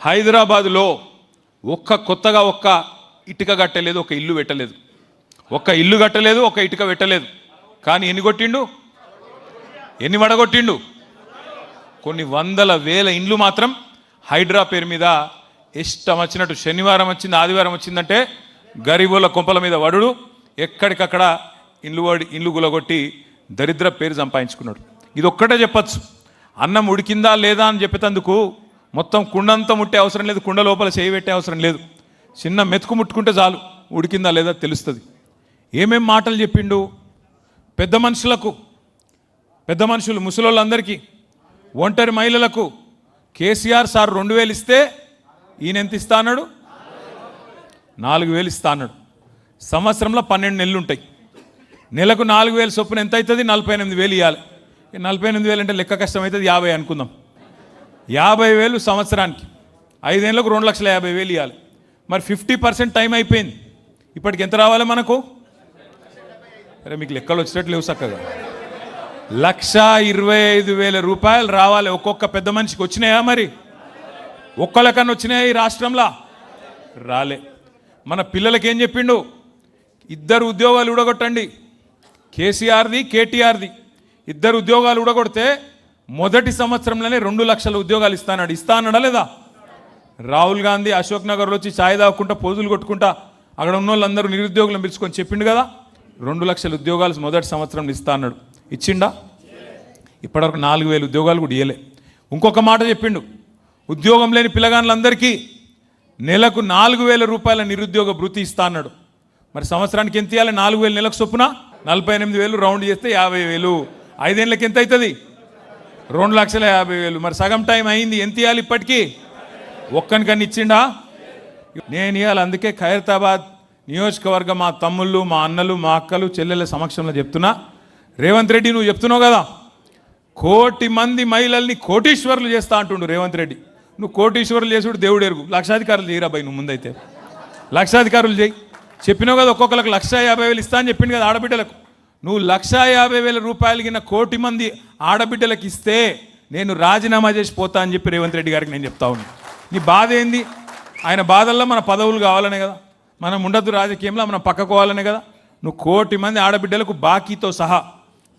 హైదరాబాదులో కొత్తగా ఒక్క ఇటుక కట్టలేదు, ఒక ఇల్లు పెట్టలేదు, ఒక్క ఇల్లు కట్టలేదు, ఒక ఇటుక పెట్టలేదు. కానీ ఎన్ని కొట్టిండు, ఎన్ని వడగొట్టిండు? కొన్ని వందల వేల ఇండ్లు మాత్రం హైడ్రా పేరు మీద ఇష్టం వచ్చినట్టు శనివారం వచ్చింది, ఆదివారం వచ్చిందంటే గరీబుల కొంపల మీద వడుడు, ఎక్కడికక్కడ ఇండ్లు గులగొట్టి దరిద్ర పేరు సంపాదించుకున్నాడు. ఇది ఒక్కటే చెప్పచ్చు, అన్నం ఉడికిందా లేదా అని చెప్పేందుకు మొత్తం కుండంతా ముట్టే అవసరం లేదు, కుండ లోపల చేయి పెట్టే అవసరం లేదు, చిన్న మెతుకు ముట్టుకుంటే చాలు ఉడికిందా లేదా తెలుస్తుంది. ఏమేం మాటలు చెప్పిండు పెద్ద మనుషులకు, పెద్ద మనుషులు ముసలోళ్ళందరికీ, ఒంటరి మహిళలకు కేసీఆర్ సార్ 2000 ఇస్తే ఈయన ఎంత ఇస్తా అన్నాడు? 4000 ఇస్తా అన్నాడు. సంవత్సరంలో 12 నెలలు ఉంటాయి, నెలకు 4000 చొప్పున ఎంత అవుతుంది? 48,000 ఇవ్వాలి. 48,000 అంటే లెక్క కష్టం అవుతుంది, 50 అనుకుందాం. 50,000 సంవత్సరానికి, 5 ఏళ్ళకు 2,50,000 ఇవ్వాలి. మరి 50% టైం అయిపోయింది, ఇప్పటికి ఎంత రావాలి మనకు? అరే మీకు లెక్కలు వచ్చేటట్లు లేవు చక్కగా. 1,25,000 రూపాయలు రావాలి ఒక్కొక్క పెద్ద మనిషికి. వచ్చినాయా? మరి ఒక్కళ్ళకన్నా వచ్చినాయా ఈ రాష్ట్రంలో? రాలే. మన పిల్లలకి ఏం చెప్పిండు? 2 ఉద్యోగాలు ఊడగొట్టండి, కేసీఆర్ది కేటీఆర్ది. 2 ఉద్యోగాలు ఊడగొడితే మొదటి సంవత్సరంలోనే 2 లక్షల ఉద్యోగాలు ఇస్తానాడు. ఇస్తా అన్నాడా లేదా? రాహుల్ గాంధీ అశోక్ నగర్లో వచ్చి ఛాయ్ తాగుకుంటా పోజులు కొట్టుకుంటా అక్కడ ఉన్న వాళ్ళందరూ నిరుద్యోగులను పిలుచుకొని చెప్పిండు కదా, 2 లక్షల ఉద్యోగాలు మొదటి సంవత్సరం ఇస్తా అన్నాడు. ఇచ్చిండా? ఇప్పటివరకు 4,000 ఉద్యోగాలు కూడా ఇవ్వలే. ఇంకొక మాట చెప్పిండు, ఉద్యోగం లేని పిల్లగాళ్ళందరికీ నెలకు 4,000 రూపాయల నిరుద్యోగ భృతి ఇస్తా అన్నాడు. మరి సంవత్సరానికి ఎంత ఇవ్వాలి? 4,000 నెలకు చొప్పున 48,000 రౌండ్ చేస్తే 50,000. 5 ఏళ్ళకి ఎంత అవుతుంది? 2,50,000. మరి సగం టైం అయింది, ఎంత ఇవ్వాలి ఇప్పటికీ? ఒక్కనికన్నా ఇచ్చిండా? నేను ఇవ్వాలి. అందుకే ఖైరతాబాద్ నియోజకవర్గం మా తమ్ముళ్ళు, మా అన్నలు, మా అక్కలు, చెల్లెల సమక్షంలో చెప్తున్నా, రేవంత్ రెడ్డి నువ్వు చెప్తున్నావు కదా 1,000,000 మంది మహిళల్ని కోటీశ్వరులు చేస్తా అంటుండు రేవంత్ రెడ్డి. నువ్వు కోటీశ్వరులు చేసుడు దేవుడు ఎరుగు, లక్షాధికారులు చేయరా భయ్. నువ్వు ముందైతే లక్షాధికారులు చేయి. చెప్పినావు కదా ఒక్కొక్కరికి 1,50,000 ఇస్తా అని చెప్పింది కదా ఆడబిడ్డలకు. నువ్వు 1,50,000 రూపాయలు కింద 1,000,000 మంది ఆడబిడ్డలకు ఇస్తే నేను రాజీనామా చేసి పోతా అని చెప్పి రేవంత్ రెడ్డి గారికి నేను చెప్తా ఉన్నాను. నీ బాధ ఏంది? ఆయన బాధల్లో మన పదవులు కావాలనే కదా, మనం ఉండద్దు రాజకీయంలో, మనం పక్కకోవాలనే కదా. నువ్వు 1,000,000 మంది ఆడబిడ్డలకు బాకీతో సహా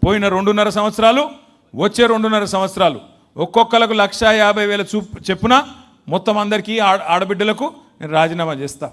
పోయిన 2.5 సంవత్సరాలు, వచ్చే 2.5 సంవత్సరాలు ఒక్కొక్కలకు 1,50,000 చెప్పున మొత్తం అందరికీ ఆడబిడ్డలకు నేను రాజీనామా చేస్తా.